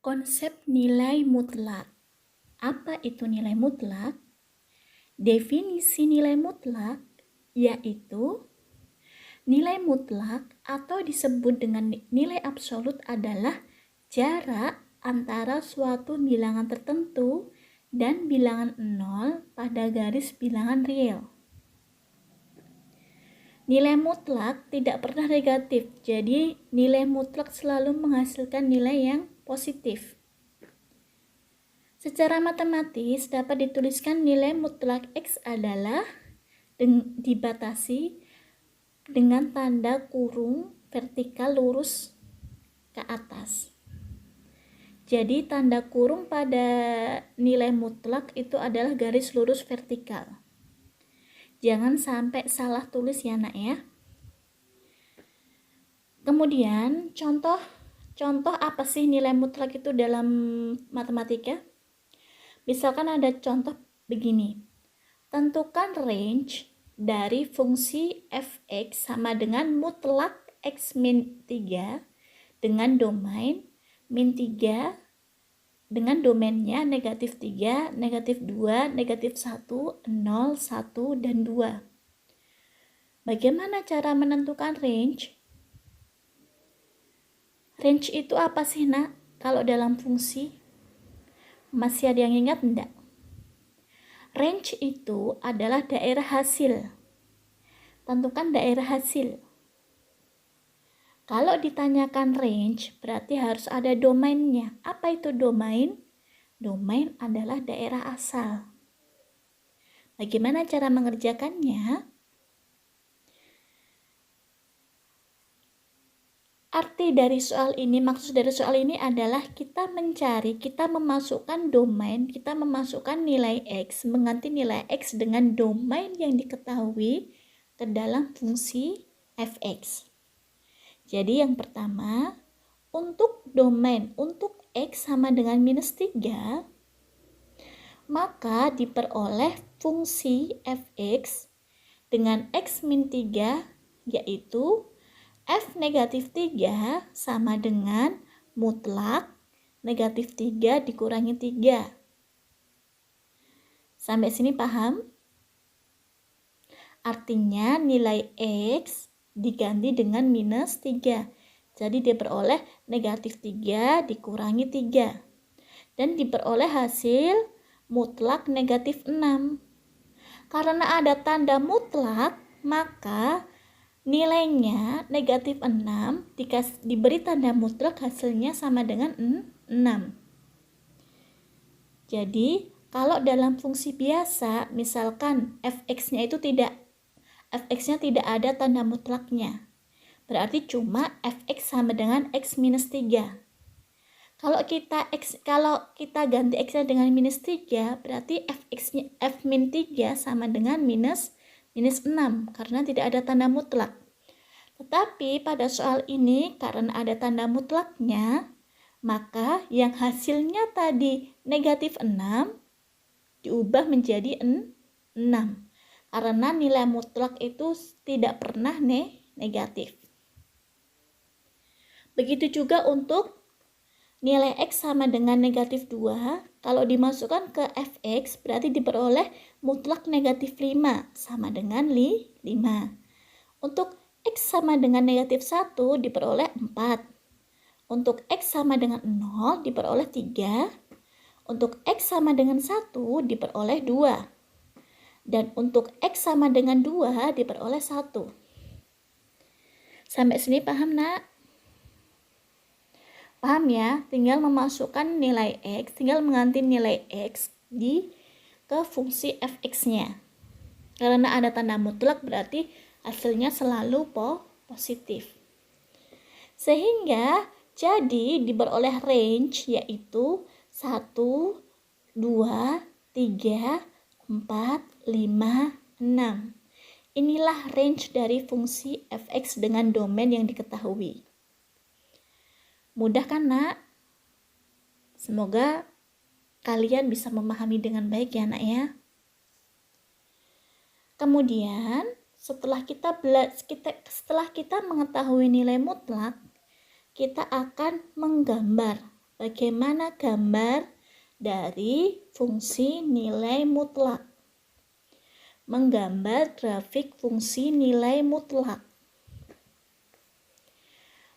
Konsep nilai mutlak. Apa itu nilai mutlak? Definisi nilai mutlak yaitu nilai mutlak atau disebut dengan nilai absolut adalah jarak antara suatu bilangan tertentu dan bilangan 0 pada garis bilangan real. Nilai mutlak tidak pernah negatif, jadi nilai mutlak selalu menghasilkan nilai yang positif. Secara matematis dapat dituliskan nilai mutlak X adalah dibatasi dengan tanda kurung vertikal lurus ke atas. Jadi tanda kurung pada nilai mutlak itu adalah garis lurus vertikal. Jangan sampai salah tulis ya nak ya. Kemudian contoh apa sih nilai mutlak itu dalam matematika? Misalkan ada contoh begini. Tentukan range dari fungsi fx sama dengan mutlak x min 3 dengan domain min 3 dengan domainnya negatif 3, negatif 2, negatif 1, 0, 1, dan 2. Bagaimana cara menentukan range? Range itu apa sih nak? Kalau dalam fungsi? Masih ada yang ingat enggak? Range itu adalah daerah hasil. Tentukan daerah hasil. Kalau ditanyakan range, berarti harus ada domainnya. Apa itu domain? Domain adalah daerah asal. Bagaimana cara mengerjakannya? Arti dari soal ini, maksud dari soal ini adalah kita memasukkan domain, kita memasukkan nilai X, mengganti nilai X dengan domain yang diketahui ke dalam fungsi fx. Jadi yang pertama, untuk domain untuk X sama dengan minus 3, maka diperoleh fungsi fx dengan X min 3, yaitu F negatif 3 sama dengan mutlak negatif 3 dikurangi 3. Sampai sini paham? Artinya nilai X diganti dengan minus 3. Jadi diperoleh negatif 3 dikurangi 3. Dan diperoleh hasil mutlak negatif 6. Karena ada tanda mutlak, maka nilainya negatif 6 diberi tanda mutlak hasilnya sama dengan 6. Jadi kalau dalam fungsi biasa, misalkan fx-nya tidak ada tanda mutlaknya. Berarti cuma fx sama dengan x minus 3. Kalau kita ganti x-nya dengan minus 3, berarti fx-nya f min 3 sama dengan minus 6 karena tidak ada tanda mutlak. Tetapi pada soal ini karena ada tanda mutlaknya, maka yang hasilnya tadi negatif 6 diubah menjadi 6. Karena nilai mutlak itu tidak pernah negatif. Begitu juga untuk nilai X sama dengan negatif 2, kalau dimasukkan ke fx berarti diperoleh mutlak negatif 5 sama dengan 5. Untuk X sama dengan negatif 1 diperoleh 4. Untuk X sama dengan 0 diperoleh 3. Untuk X sama dengan 1 diperoleh 2. Dan untuk X sama dengan 2 diperoleh 1. Sampai sini paham nak? Paham ya? Tinggal memasukkan nilai X, tinggal mengganti nilai X ke fungsi fx-nya. Karena ada tanda mutlak berarti hasilnya selalu positif. Sehingga jadi diperoleh range yaitu 1, 2, 3, 4, 5, 6. Inilah range dari fungsi fx dengan domain yang diketahui. Mudah kan nak? Semoga kalian bisa memahami dengan baik ya nak ya. Kemudian setelah kita mengetahui nilai mutlak, kita akan menggambar Bagaimana gambar dari fungsi nilai mutlak? Menggambar grafik fungsi nilai mutlak.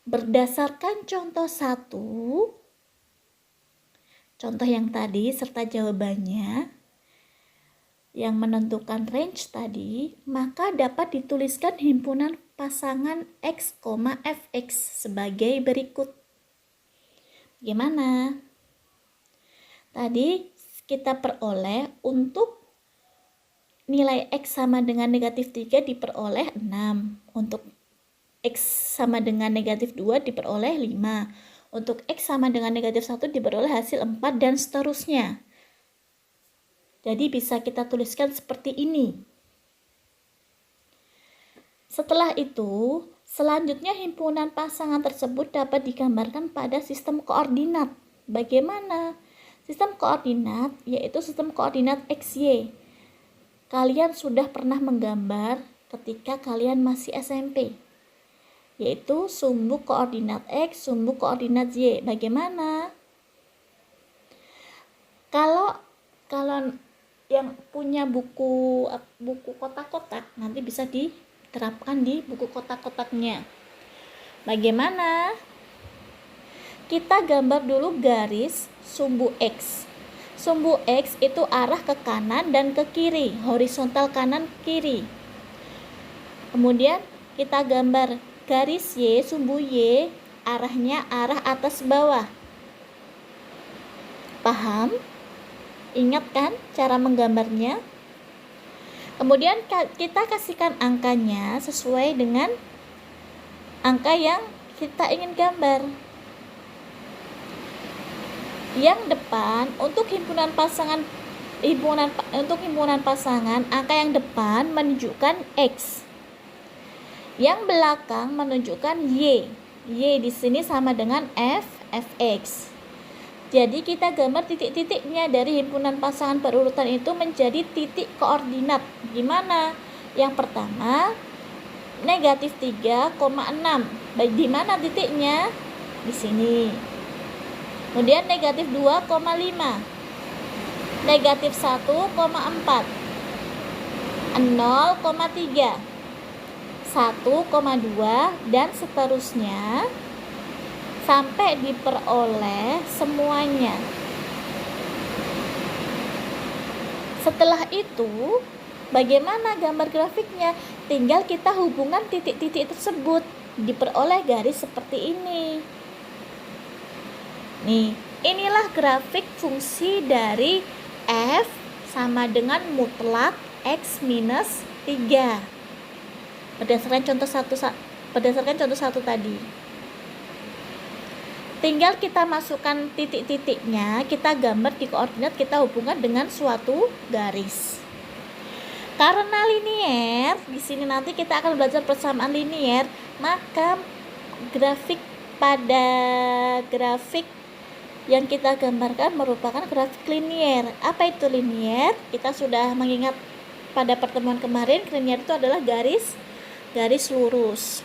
Berdasarkan contoh 1, contoh yang tadi serta jawabannya yang menentukan range tadi, maka dapat dituliskan himpunan pasangan X, Fx sebagai berikut. Gimana? Tadi kita peroleh untuk nilai X sama dengan negatif 3 diperoleh 6. Untuk X sama dengan negatif 2 diperoleh 5. Untuk X sama dengan negatif 1 diperoleh hasil 4 dan seterusnya. Jadi bisa kita tuliskan seperti ini. Setelah itu, selanjutnya himpunan pasangan tersebut dapat digambarkan pada sistem koordinat. Bagaimana? Sistem koordinat yaitu sistem koordinat XY. Kalian sudah pernah menggambar ketika kalian masih SMP, yaitu sumbu koordinat X, sumbu koordinat Y. Bagaimana? Kalau yang punya buku kotak-kotak, nanti bisa diterapkan di buku kotak-kotaknya. Bagaimana? Kita gambar dulu garis sumbu X. Sumbu X itu arah ke kanan dan ke kiri, horizontal kanan kiri. Kemudian kita gambar garis Y, sumbu Y, arahnya arah atas bawah. Paham? Ingat kan cara menggambarnya? Kemudian kita kasihkan angkanya sesuai dengan angka yang kita ingin gambar. Yang depan untuk himpunan pasangan, angka yang depan menunjukkan X. Yang belakang menunjukkan Y. Y di sini sama dengan Fx. Jadi kita gambar titik-titiknya dari himpunan pasangan berurutan itu menjadi titik koordinat. Gimana? Yang pertama negatif 3,6. Di mana titiknya? Di sini. Kemudian negatif 2,5, negatif 1,4, 0,3, 1,2 dan seterusnya sampai diperoleh semuanya. Setelah itu, bagaimana gambar grafiknya? Tinggal kita hubungkan titik-titik tersebut, diperoleh garis seperti ini. Nih, inilah grafik fungsi dari f sama dengan mutlak x minus 3. Berdasarkan contoh 1 tadi. Tinggal kita masukkan titik-titiknya, kita gambar di koordinat, kita hubungkan dengan suatu garis. Karena linier, di sini nanti kita akan belajar persamaan linier, maka grafik yang kita gambarkan merupakan grafik linier. Apa itu linier? Kita sudah mengingat pada pertemuan kemarin, linier itu adalah garis lurus.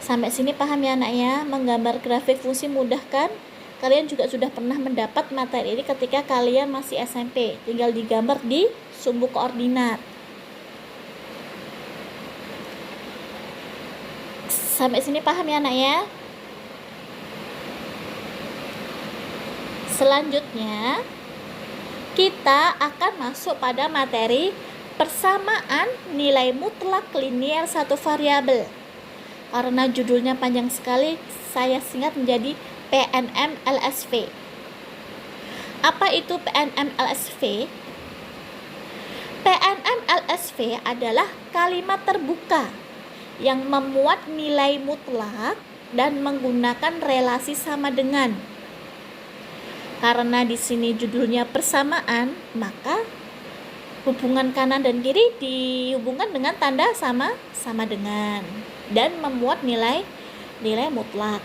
Sampai sini paham ya anak ya? Menggambar grafik fungsi mudah kan? Kalian juga sudah pernah mendapat materi ini ketika kalian masih SMP. Tinggal digambar di sumbu koordinat. Sampai sini paham ya anak ya? Selanjutnya, kita akan masuk pada materi persamaan nilai mutlak linier satu variabel. Karena judulnya panjang sekali, saya singkat menjadi PNM-LSV. Apa itu PNM-LSV? PNM-LSV adalah kalimat terbuka yang memuat nilai mutlak dan menggunakan relasi sama dengan. Karena di sini judulnya persamaan, maka hubungan kanan dan kiri dihubungkan dengan tanda sama dengan dan memuat nilai mutlak.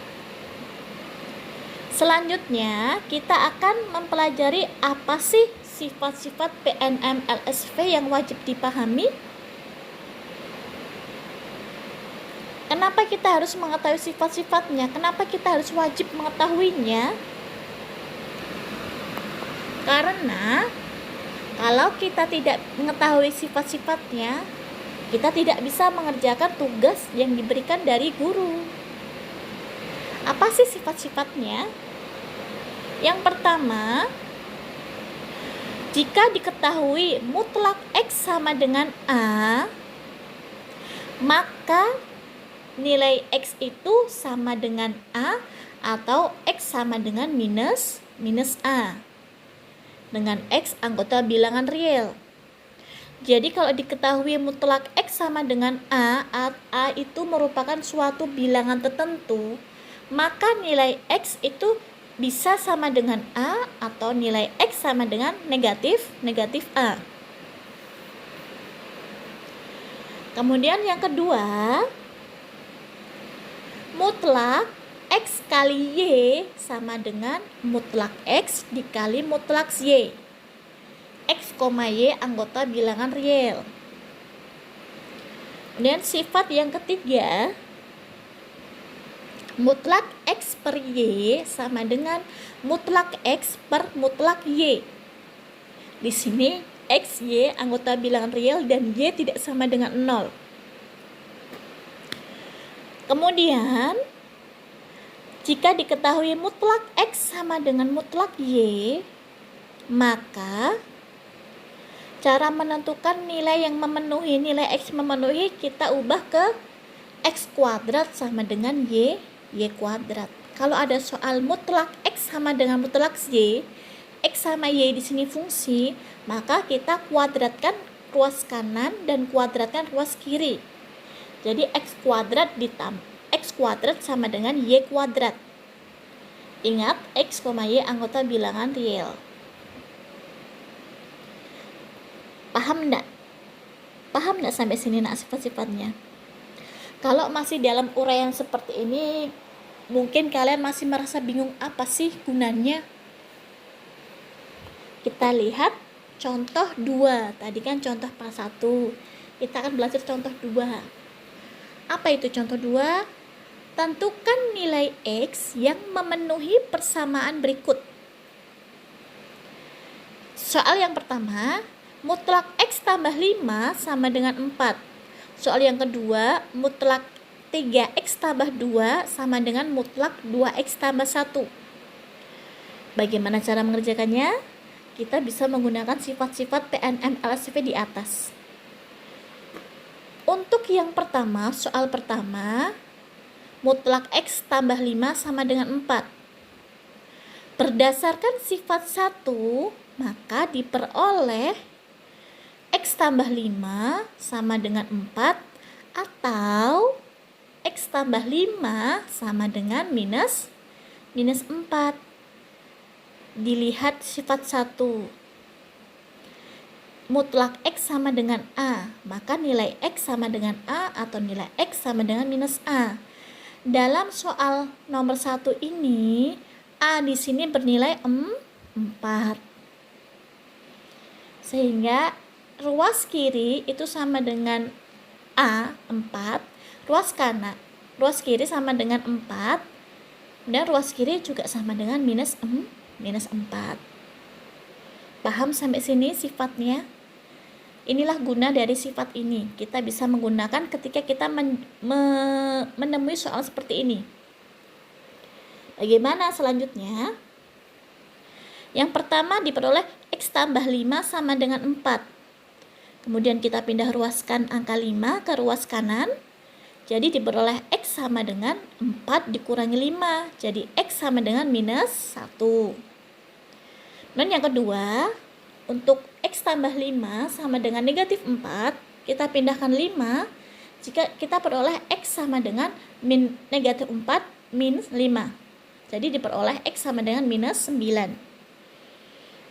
Selanjutnya, kita akan mempelajari apa sih sifat-sifat PNM-LSV yang wajib dipahami. Kenapa kita harus mengetahui sifat-sifatnya? Kenapa kita harus wajib mengetahuinya? Karena kalau kita tidak mengetahui sifat-sifatnya, kita tidak bisa mengerjakan tugas yang diberikan dari guru. Apa sih sifat-sifatnya? Yang pertama, jika diketahui mutlak X sama dengan A, maka nilai X itu sama dengan A atau X sama dengan minus A dengan X anggota bilangan real. Jadi kalau diketahui mutlak X sama dengan A itu merupakan suatu bilangan tertentu, maka nilai X itu bisa sama dengan A atau nilai X sama dengan negatif A. Kemudian yang kedua, mutlak X kali Y sama dengan mutlak X dikali mutlak Y. X, Y anggota bilangan real. Kemudian sifat yang ketiga, mutlak X per Y sama dengan mutlak X per mutlak Y. Di sini X, Y anggota bilangan real dan Y tidak sama dengan 0. Kemudian jika diketahui mutlak X sama dengan mutlak Y, maka cara menentukan nilai yang memenuhi, nilai X memenuhi, kita ubah ke X kuadrat sama dengan Y kuadrat. Kalau ada soal mutlak X sama dengan mutlak Y, X sama Y di sini fungsi, maka kita kuadratkan ruas kanan dan kuadratkan ruas kiri. Jadi X kuadrat ditambah X kuadrat sama dengan Y kuadrat. Ingat, X, Y anggota bilangan real. Paham enggak? Paham enggak sampai sini nak sifat-sifatnya? Kalau masih dalam uraian seperti ini, mungkin kalian masih merasa bingung apa sih gunanya. Kita lihat contoh 2. Tadi kan contoh pas 1. Kita akan belajar contoh 2. Apa itu contoh 2? Tentukan nilai X yang memenuhi persamaan berikut. Soal yang pertama, mutlak X tambah 5 sama dengan 4. Soal yang kedua, mutlak 3X tambah 2 sama dengan mutlak 2X tambah 1. Bagaimana cara mengerjakannya? Kita bisa menggunakan sifat-sifat PNM LSV di atas. Untuk yang pertama, soal pertama, mutlak X tambah 5 sama dengan 4. Berdasarkan sifat 1, maka diperoleh X tambah 5 sama dengan 4 atau X tambah 5 sama dengan minus 4. Dilihat sifat 1. Mutlak X sama dengan A, maka nilai X sama dengan A atau nilai X sama dengan minus A. Dalam soal nomor 1 ini, A di sini bernilai 4. Sehingga ruas kiri itu sama dengan A, 4. Ruas kiri sama dengan 4. Dan ruas kiri juga sama dengan minus 4. Paham sampai sini sifatnya? Inilah guna dari sifat ini. Kita bisa menggunakan ketika kita menemui soal seperti ini. Bagaimana selanjutnya? Yang pertama diperoleh X tambah 5 sama dengan 4. Kemudian kita pindah ruaskan angka 5 ke ruas kanan. Jadi diperoleh X sama dengan 4 dikurangi 5. Jadi X sama dengan minus 1. Dan yang kedua, untuk X tambah 5 sama dengan negatif 4, kita pindahkan 5, jika kita peroleh X sama dengan negatif 4 minus 5. Jadi diperoleh X sama dengan minus 9.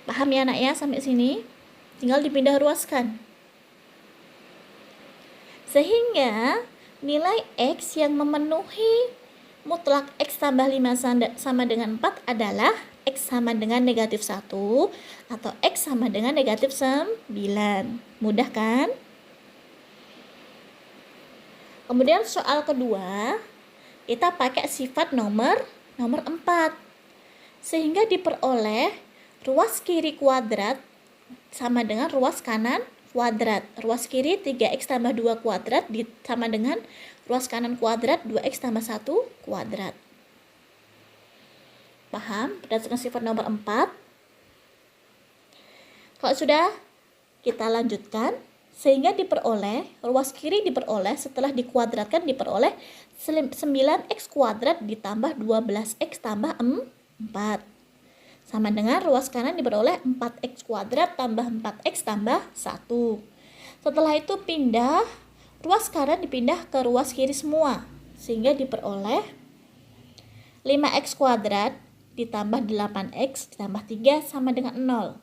Paham ya anak ya sampai sini? Tinggal dipindah ruaskan. Sehingga nilai X yang memenuhi mutlak X tambah 5 sama dengan 4 adalah X sama dengan negatif 1 atau X sama dengan negatif 9. Mudah kan? Kemudian soal kedua, kita pakai sifat nomor 4. Sehingga diperoleh ruas kiri kuadrat sama dengan ruas kanan kuadrat. Ruas kiri 3x tambah 2 kuadrat sama dengan ruas kanan kuadrat 2x tambah 1 kuadrat. Paham? Berdasarkan sifat nomor 4. Kalau sudah, kita lanjutkan. Sehingga diperoleh, ruas kiri diperoleh setelah dikuadratkan diperoleh 9x kuadrat ditambah 12x tambah 4. Sama dengan ruas kanan diperoleh 4x kuadrat tambah 4x tambah 1. Setelah itu pindah, ruas kanan dipindah ke ruas kiri semua. Sehingga diperoleh 5x kuadrat ditambah 8x ditambah 3 sama dengan 0.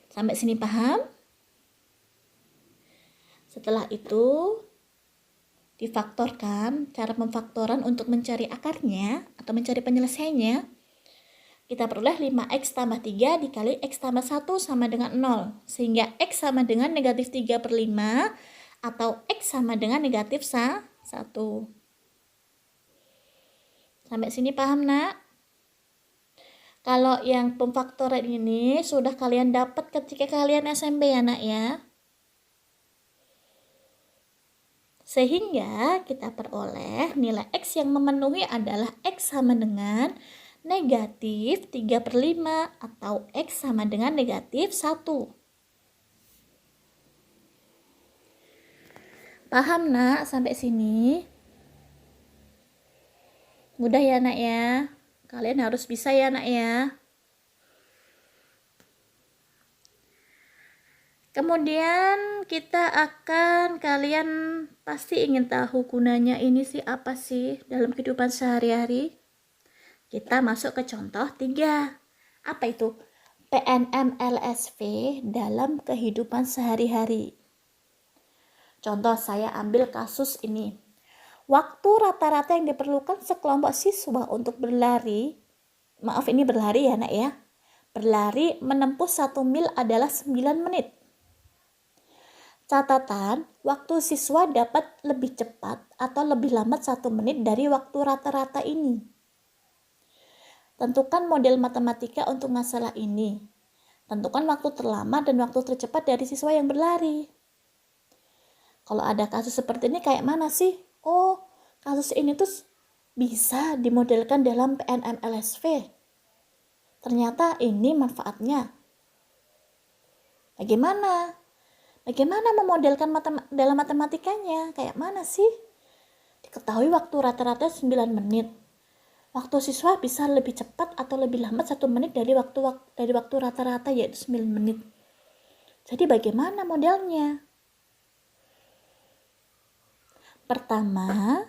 Sampai sini paham? Setelah itu difaktorkan, cara pemfaktoran untuk mencari akarnya atau mencari penyelesaiannya, kita peroleh 5x tambah 3 dikali x tambah 1 sama dengan 0. Sehingga x sama dengan negatif 3/5 atau x sama dengan negatif 1. Sampai sini paham, nak? Kalau yang pemfaktoran ini sudah kalian dapat ketika kalian SMP ya, nak ya. Sehingga kita peroleh nilai x yang memenuhi adalah x sama dengan negatif 3/5 atau x sama dengan negatif 1. Paham, nak, sampai sini? Mudah ya, nak ya? Kalian harus bisa ya, nak ya? Kemudian kalian pasti ingin tahu gunanya ini sih apa sih dalam kehidupan sehari-hari. Kita masuk ke contoh 3. Apa itu? PNM-LSV dalam kehidupan sehari-hari. Contoh, saya ambil kasus ini. Waktu rata-rata yang diperlukan sekelompok siswa untuk berlari, berlari ya, nak ya. Berlari menempuh 1 mil adalah 9 menit. Catatan, waktu siswa dapat lebih cepat atau lebih lambat 1 menit dari waktu rata-rata ini. Tentukan model matematika untuk masalah ini. Tentukan waktu terlama dan waktu tercepat dari siswa yang berlari. Kalau ada kasus seperti ini kayak mana sih? Oh, kasus ini tuh bisa dimodelkan dalam PNM-LSV. Ternyata ini manfaatnya. Bagaimana memodelkan dalam matematikanya? Kayak mana sih? Diketahui waktu rata-rata 9 menit. Waktu siswa bisa lebih cepat atau lebih lambat 1 menit dari waktu rata-rata yaitu 9 menit. Jadi bagaimana modelnya? Pertama,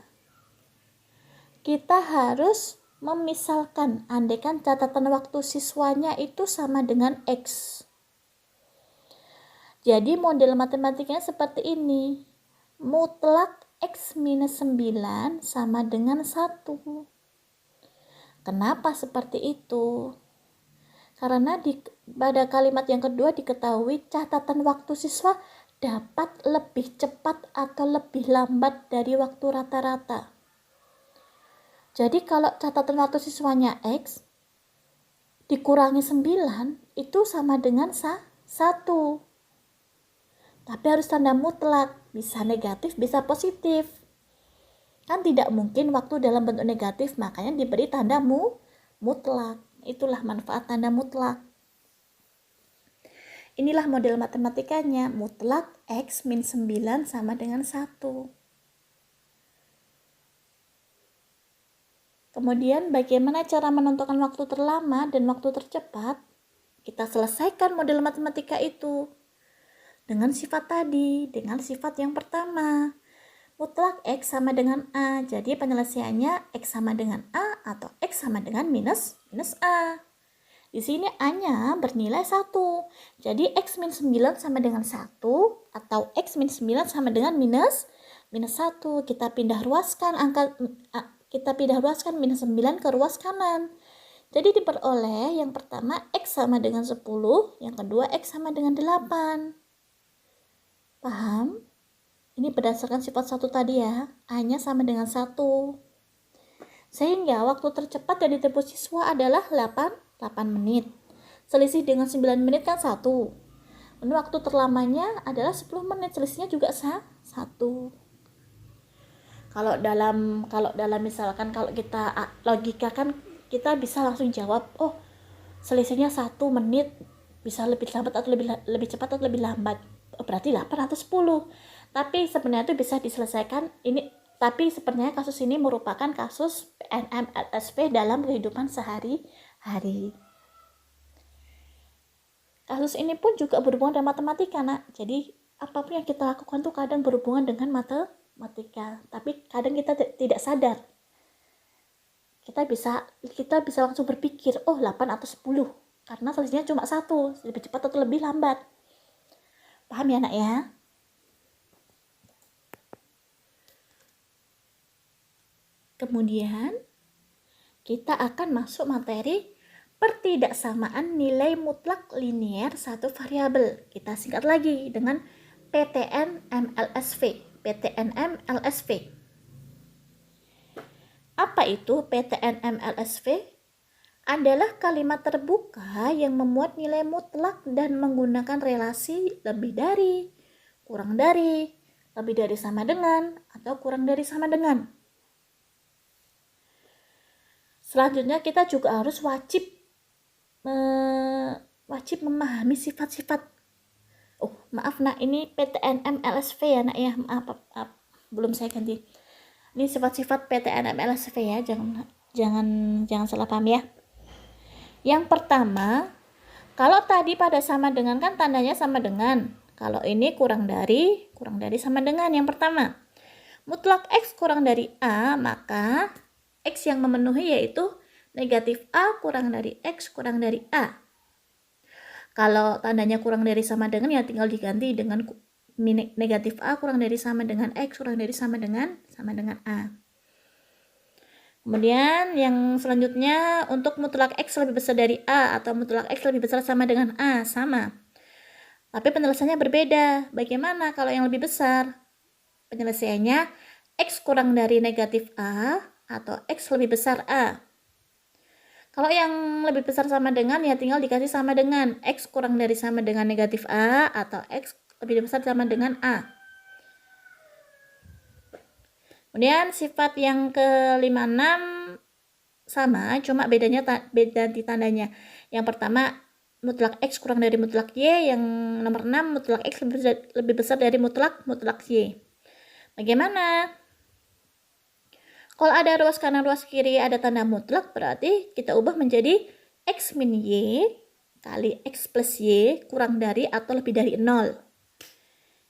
kita harus memisalkan, andaikan catatan waktu siswanya itu sama dengan X. Jadi model matematikanya seperti ini. Mutlak X minus 9 sama dengan 1. Kenapa seperti itu? Karena pada kalimat yang kedua diketahui catatan waktu siswa dapat lebih cepat atau lebih lambat dari waktu rata-rata. Jadi kalau catatan waktu siswanya X dikurangi 9 itu sama dengan 1. Tapi harus tanda mutlak, bisa negatif, bisa positif. Kan tidak mungkin waktu dalam bentuk negatif, makanya diberi tanda mutlak. Itulah manfaat tanda mutlak. Inilah model matematikanya, mutlak X min 9 sama dengan 1. Kemudian bagaimana cara menentukan waktu terlama dan waktu tercepat? Kita selesaikan model matematika itu dengan sifat tadi, dengan sifat yang pertama. Mutlak X sama dengan A, jadi penyelesaiannya X sama dengan A atau X sama dengan minus A. Di sini A-nya bernilai 1, jadi X min 9 sama dengan 1 atau X min 9 sama dengan minus 1. Kita pindah ruaskan minus 9 ke ruas kanan. Jadi diperoleh yang pertama X sama dengan 10, yang kedua X sama dengan 8. Paham? Ini berdasarkan sifat 1 tadi ya, A-nya sama dengan 1. Sehingga waktu tercepat yang ditempuh siswa adalah 8 menit. Selisih dengan 9 menit kan 1. Waktu terlamanya adalah 10 menit, selisihnya juga 1. Kalau dalam misalkan kalau kita logika kan kita bisa langsung jawab, oh selisihnya 1 menit, bisa lebih lambat atau lebih cepat atau lebih lambat. Oh, berarti 8 atau 10. Tapi sebenarnya itu bisa diselesaikan ini, tapi sebenarnya kasus ini merupakan kasus PNM LSP dalam kehidupan sehari-hari. Kasus ini pun juga berhubungan dengan matematika, nak. Jadi apapun yang kita lakukan tuh kadang berhubungan dengan matematika, tapi kadang kita tidak sadar. Kita bisa langsung berpikir, oh 8 atau 10, karena selisihnya cuma 1, lebih cepat atau lebih lambat. Paham ya, nak ya? Kemudian kita akan masuk materi pertidaksamaan nilai mutlak linear satu variabel. Kita singkat lagi dengan PTN-MLSV. PTN-MLSV. Apa itu PTN-MLSV? Adalah kalimat terbuka yang memuat nilai mutlak dan menggunakan relasi lebih dari, kurang dari, lebih dari sama dengan, atau kurang dari sama dengan. Selanjutnya kita juga harus wajib memahami sifat-sifat. Oh, maaf nak, ini PTN-MLSV ya nak ya. Maaf, belum saya ganti. Ini sifat-sifat PTN-MLSV ya, jangan salah paham ya. Yang pertama, kalau tadi pada sama dengan kan tandanya sama dengan. Kalau ini kurang dari sama dengan. Yang pertama, mutlak X kurang dari A, maka X yang memenuhi yaitu negatif A kurang dari X kurang dari A. Kalau tandanya kurang dari sama dengan ya tinggal diganti dengan negatif A kurang dari sama dengan X kurang dari sama dengan A. Kemudian yang selanjutnya, untuk mutlak X lebih besar dari A atau mutlak X lebih besar sama dengan A, sama. Tapi penjelasannya berbeda. Bagaimana kalau yang lebih besar? Penyelesaiannya X kurang dari negatif A atau X lebih besar A. Kalau yang lebih besar sama dengan ya tinggal dikasih sama dengan X kurang dari sama dengan negatif A atau X lebih besar sama dengan A. Kemudian sifat yang ke-56 sama, cuma beda di tandanya. Yang pertama mutlak X kurang dari mutlak Y, yang nomor 6 mutlak X lebih besar dari mutlak Y. Bagaimana? Kalau ada ruas kanan ruas kiri ada tanda mutlak, berarti kita ubah menjadi X min Y kali X plus Y kurang dari atau lebih dari 0.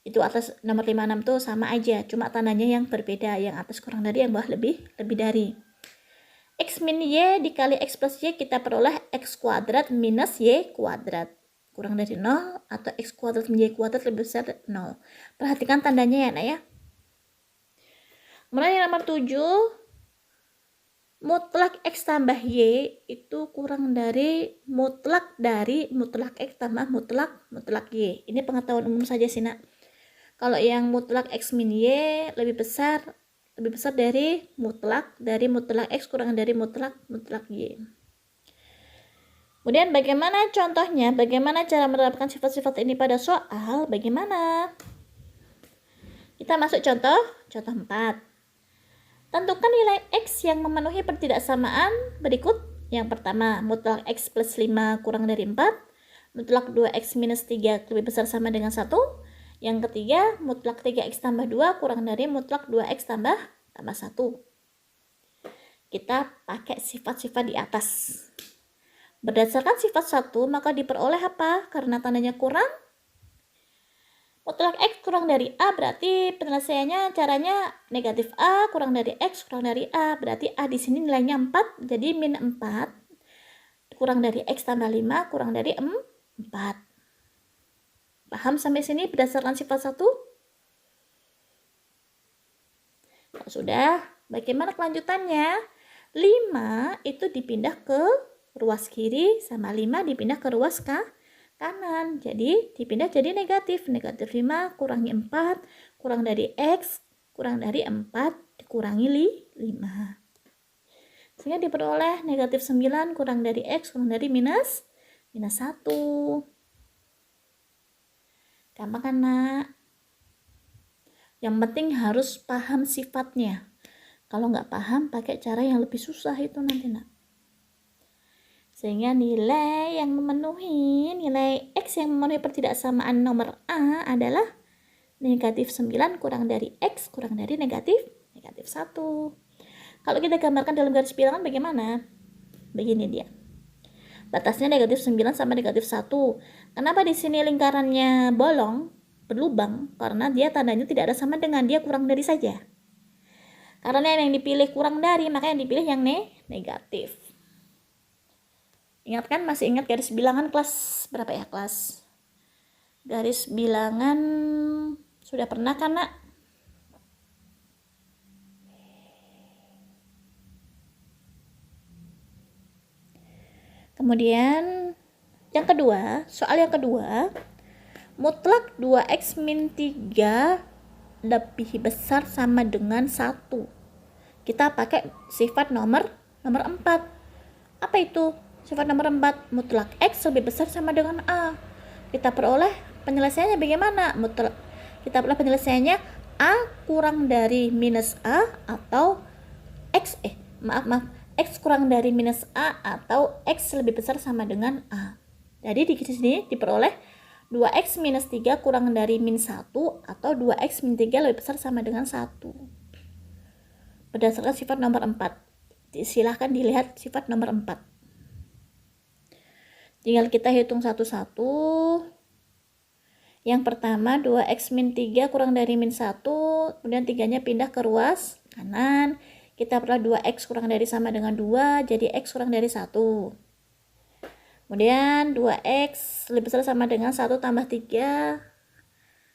Itu atas nomor 56 tuh sama aja, cuma tandanya yang berbeda, yang atas kurang dari, yang bawah lebih dari. X min Y dikali X plus Y kita peroleh X kuadrat minus Y kuadrat kurang dari 0 atau X kuadrat min Y kuadrat lebih besar dari 0. Perhatikan tandanya ya nak ya. Kemudian yang nomor 7, mutlak X tambah Y itu kurang dari mutlak X tambah mutlak Y. Ini pengetahuan umum saja sih nak. Kalau yang mutlak X min Y lebih besar dari mutlak X kurang dari mutlak Y. Kemudian bagaimana contohnya? Bagaimana cara menerapkan sifat-sifat ini pada soal? Bagaimana? Kita masuk contoh 4. Tentukan nilai X yang memenuhi pertidaksamaan berikut. Yang pertama, mutlak X plus 5 kurang dari 4. Mutlak 2X minus 3 lebih besar sama dengan 1. Yang ketiga, mutlak 3X tambah 2 kurang dari mutlak 2X tambah 1. Kita pakai sifat-sifat di atas. Berdasarkan sifat 1, maka diperoleh apa? Karena tandanya kurang. Mutlak X kurang dari A, berarti penyelesaiannya caranya negatif A kurang dari X kurang dari A. Berarti A di sini nilainya 4, jadi min 4 kurang dari X tambah 5 kurang dari 4. Paham sampai sini berdasarkan sifat 1? Kalau sudah, bagaimana kelanjutannya? 5 itu dipindah ke ruas kiri sama 5 dipindah ke ruas kanan. Jadi dipindah jadi negatif. Negatif 5 kurangi 4 kurang dari X kurang dari 4 dikurangi 5. Sehingga diperoleh negatif 9 kurang dari X kurang dari minus 1. Gampang kan, Nak? Yang penting harus paham sifatnya. Kalau nggak paham, pakai cara yang lebih susah itu nanti, Nak. Sehingga nilai yang memenuhi, nilai X yang memenuhi pertidaksamaan nomor A adalah negatif 9 kurang dari X kurang dari negatif 1. Kalau kita gambarkan dalam garis bilangan bagaimana? Begini dia. Batasnya negatif 9 sama negatif 1. Kenapa di sini lingkarannya bolong, berlubang? Karena dia tandanya tidak ada sama dengan, dia kurang dari saja. Karena yang dipilih kurang dari, maka yang dipilih yang negatif. Ingat kan? Masih ingat garis bilangan kelas berapa ya? Kelas garis bilangan sudah pernah kan, Nak? Kemudian yang kedua, soal yang kedua, mutlak 2x min 3 lebih besar sama dengan 1. Kita pakai sifat nomor 4. Apa itu? Sifat nomor 4, mutlak X lebih besar sama dengan A. Kita peroleh penyelesaiannya bagaimana? Kita peroleh penyelesaiannya A kurang dari minus A atau X kurang dari minus A atau X lebih besar sama dengan A. Jadi di sini diperoleh 2x minus 3 kurang dari min 1 atau 2x min 3 lebih besar sama dengan 1. Berdasarkan sifat nomor 4. Silahkan dilihat sifat nomor 4. Tinggal kita hitung satu-satu. Yang pertama 2x min 3 kurang dari min 1, kemudian 3-nya pindah ke ruas kanan. Kita peroleh 2x kurang dari sama dengan 2, jadi x kurang dari 1. Kemudian 2x lebih besar sama dengan 1 tambah 3,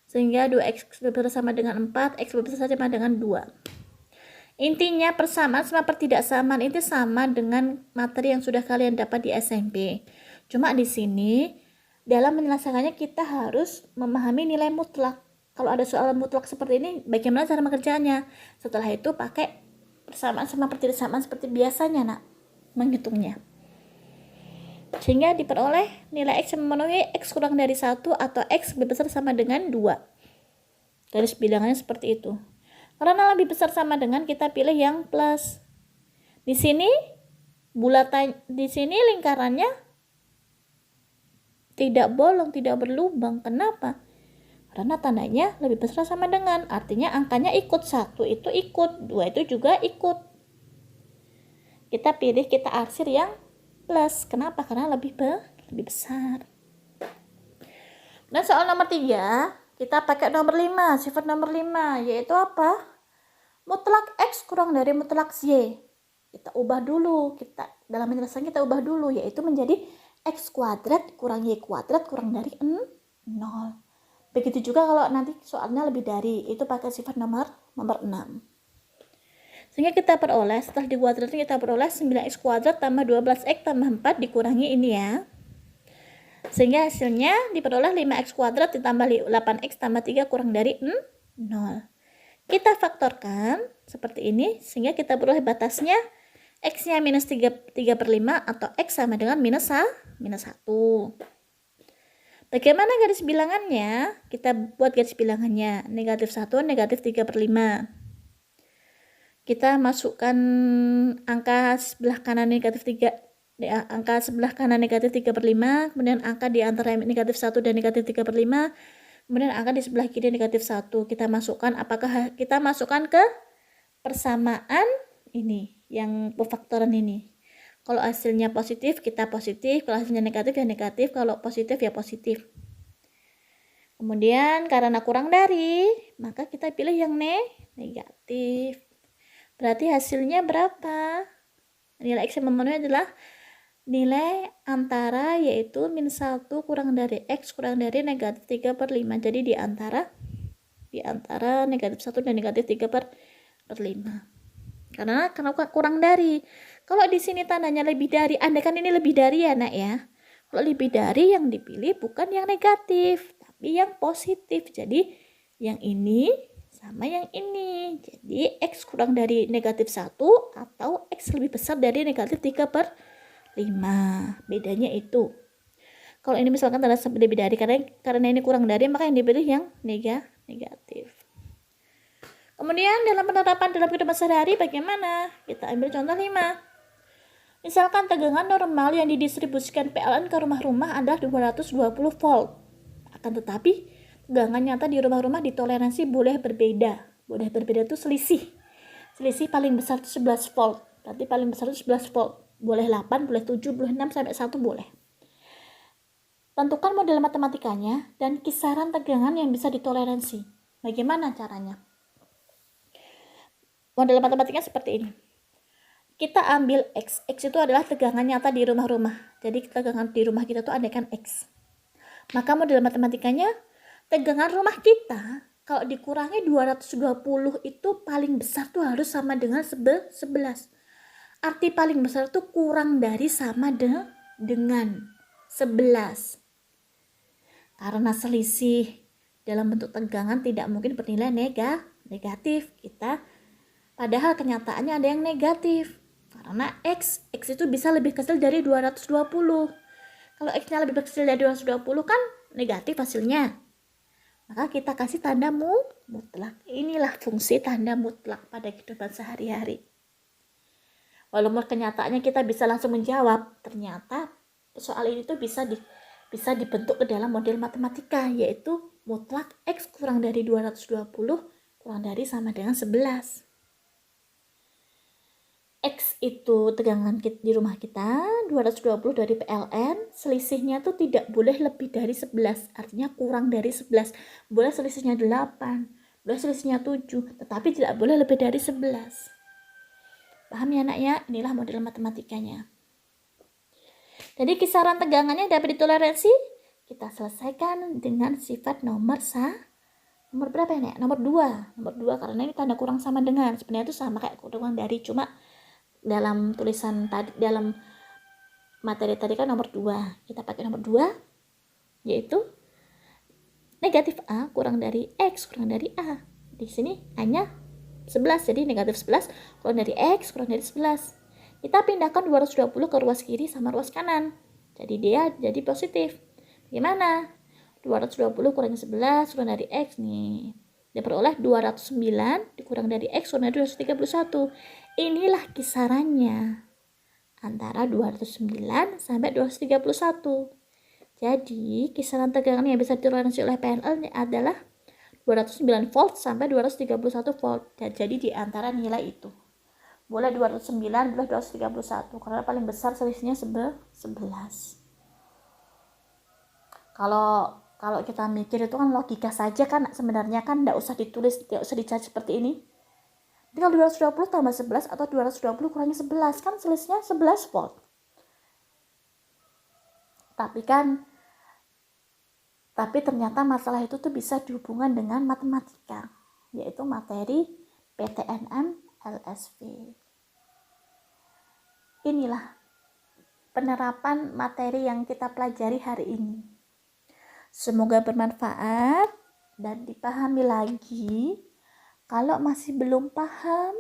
sehingga 2x lebih besar sama dengan 4, x lebih besar sama dengan 2. Intinya persamaan sama pertidaksamaan itu sama dengan materi yang sudah kalian dapat di SMP. Cuma di sini dalam menyelesaikannya kita harus memahami nilai mutlak. Kalau ada soal mutlak seperti ini, bagaimana cara mengerjakannya? Setelah itu pakai persamaan sama pertidaksamaan seperti biasanya, Nak, menghitungnya. Sehingga diperoleh nilai X yang memenuhi X kurang dari 1 atau X lebih besar sama dengan 2. Garis bilangannya seperti itu. Karena lebih besar sama dengan, kita pilih yang plus. Di sini bulatan, di sini lingkarannya tidak bolong, tidak berlubang. Kenapa? Karena tandanya lebih besar sama dengan, artinya angkanya ikut. 1 itu ikut, 2 itu juga ikut. Kita pilih, kita arsir yang plus. Kenapa? Karena lebih besar. Dan soal nomor 3, kita pakai nomor 5, sifat nomor 5, yaitu apa? Mutlak X kurang dari mutlak Y. Kita ubah dulu, dalam penyelesaian kita ubah dulu, yaitu menjadi X kuadrat kurang Y kuadrat kurang dari 0. Begitu juga kalau nanti soalnya lebih dari, itu pakai sifat nomor 6. Sehingga kita peroleh, setelah dikuadratin kita peroleh 9x kuadrat tambah 12x tambah 4 dikurangi ini ya. Sehingga hasilnya diperoleh 5x kuadrat ditambah 8x tambah 3 kurang dari 0. Kita faktorkan seperti ini, sehingga kita peroleh batasnya x-nya minus 3/5 atau x sama dengan minus 1. Bagaimana garis bilangannya? Kita buat garis bilangannya. Negatif 1, negatif 3/5. Kita masukkan angka sebelah kanan negatif 3, angka sebelah kanan negatif 3/5, kemudian angka di antara negatif 1 dan negatif 3/5, kemudian angka di sebelah kiri negatif 1. Kita masukkan, apakah kita masukkan ke persamaan ini, yang pemfaktoran ini. Kalau hasilnya positif, kita positif. Kalau hasilnya negatif, ya negatif. Kalau positif, ya positif. Kemudian karena kurang dari, maka kita pilih yang negatif. Berarti hasilnya berapa? Nilai X yang memenuhi adalah nilai antara, yaitu min 1 kurang dari X kurang dari negatif 3/5. Jadi di antara negatif 1 dan negatif 3/5. Karena kurang dari. Kalau di sini tandanya lebih dari, andaikan ini lebih dari ya, Nak ya. Kalau lebih dari, yang dipilih bukan yang negatif, tapi yang positif. Jadi yang ini sama yang ini. Jadi X kurang dari negatif 1 atau X lebih besar dari negatif 3/5. Bedanya itu. Kalau ini misalkan tanda lebih dari, karena ini kurang dari, maka yang dipilih yang negatif. Kemudian dalam penerapan dalam kehidupan sehari-hari bagaimana? Kita ambil contoh 5. Misalkan tegangan normal yang didistribusikan PLN ke rumah-rumah adalah 220 volt. Akan tetapi, tegangan nyata di rumah-rumah ditoleransi boleh berbeda. Boleh berbeda itu selisih. Selisih paling besar itu 11 volt. Berarti paling besar itu 11 volt. Boleh 8, boleh 7, boleh 6, sampai 1 boleh. Tentukan model matematikanya dan kisaran tegangan yang bisa ditoleransi. Bagaimana caranya? Model matematikanya seperti ini. Kita ambil X. X itu adalah tegangan nyata di rumah-rumah. Jadi tegangan di rumah kita tuh andaikan X. Maka model matematikanya, tegangan rumah kita kalau dikurangi 220 itu paling besar tuh harus sama dengan 11. Arti paling besar tuh kurang dari sama dengan 11. Karena selisih dalam bentuk tegangan tidak mungkin bernilai negatif. Padahal kenyataannya ada yang negatif. Karena X itu bisa lebih kecil dari 220. Kalau X-nya lebih kecil dari 220 kan negatif hasilnya. Maka kita kasih tanda mutlak. Inilah fungsi tanda mutlak pada kehidupan sehari-hari. Walaupun kenyataannya kita bisa langsung menjawab, ternyata soal ini tuh bisa dibentuk ke dalam model matematika, yaitu mutlak X kurang dari 220 kurang dari sama dengan 11. X itu tegangan di rumah kita, 220 dari PLN, selisihnya tuh tidak boleh lebih dari 11, artinya kurang dari 11. Boleh selisihnya 8, boleh selisihnya 7, tetapi tidak boleh lebih dari 11. Paham ya nak ya? Inilah model matematikanya. Jadi kisaran tegangannya dapat ditoleransi, kita selesaikan dengan sifat nomor berapa ya? Nomor 2. Nomor 2 karena ini tanda kurang sama dengan. Sebenarnya itu sama kayak kurang dari, cuma dalam tulisan tadi, dalam materi tadi kan nomor 2. Kita pakai nomor 2, yaitu negatif A kurang dari X kurang dari A. Di sini hanya 11, jadi negatif 11 kurang dari X kurang dari 11. Kita pindahkan 220 ke ruas kiri sama ruas kanan. Jadi dia jadi positif. Gimana? 220 kurangi 11 kurang dari X nih. Diperoleh 209 dikurang dari X kurang dari 231. Inilah kisarannya antara 209 sampai 231. Jadi kisaran tegangan yang bisa ditoleransi oleh PNL adalah 209 volt sampai 231 volt. Jadi di antara nilai itu. Boleh 209, boleh 231 karena paling besar selisihnya 11. Kalau kita mikir itu kan logika saja kan, sebenarnya kan enggak usah ditulis, enggak usah dicari seperti ini. Jadi kalau 220 tambah 11 atau 220 kurangi 11 kan selisihnya 11 volt. Tapi ternyata masalah itu tuh bisa dihubungkan dengan matematika, yaitu materi PTNM LSV. Inilah penerapan materi yang kita pelajari hari ini. Semoga bermanfaat dan dipahami lagi. Kalau masih belum paham,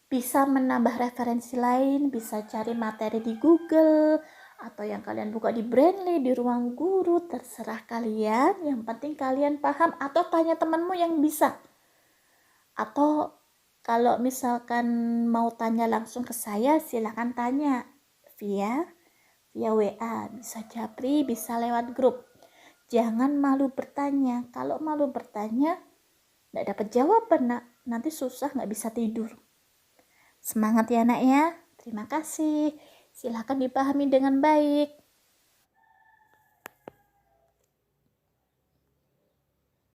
bisa menambah referensi lain, bisa cari materi di Google, atau yang kalian buka di Brainly, di ruang guru, terserah kalian. Yang penting kalian paham, atau tanya temanmu yang bisa. Atau kalau misalkan mau tanya langsung ke saya, silakan tanya via WA, bisa japri, bisa lewat grup. Jangan malu bertanya. Kalau malu bertanya, nggak dapat jawaban nak, nanti susah, nggak bisa tidur. Semangat ya nak ya. Terima kasih. Silakan dipahami dengan baik.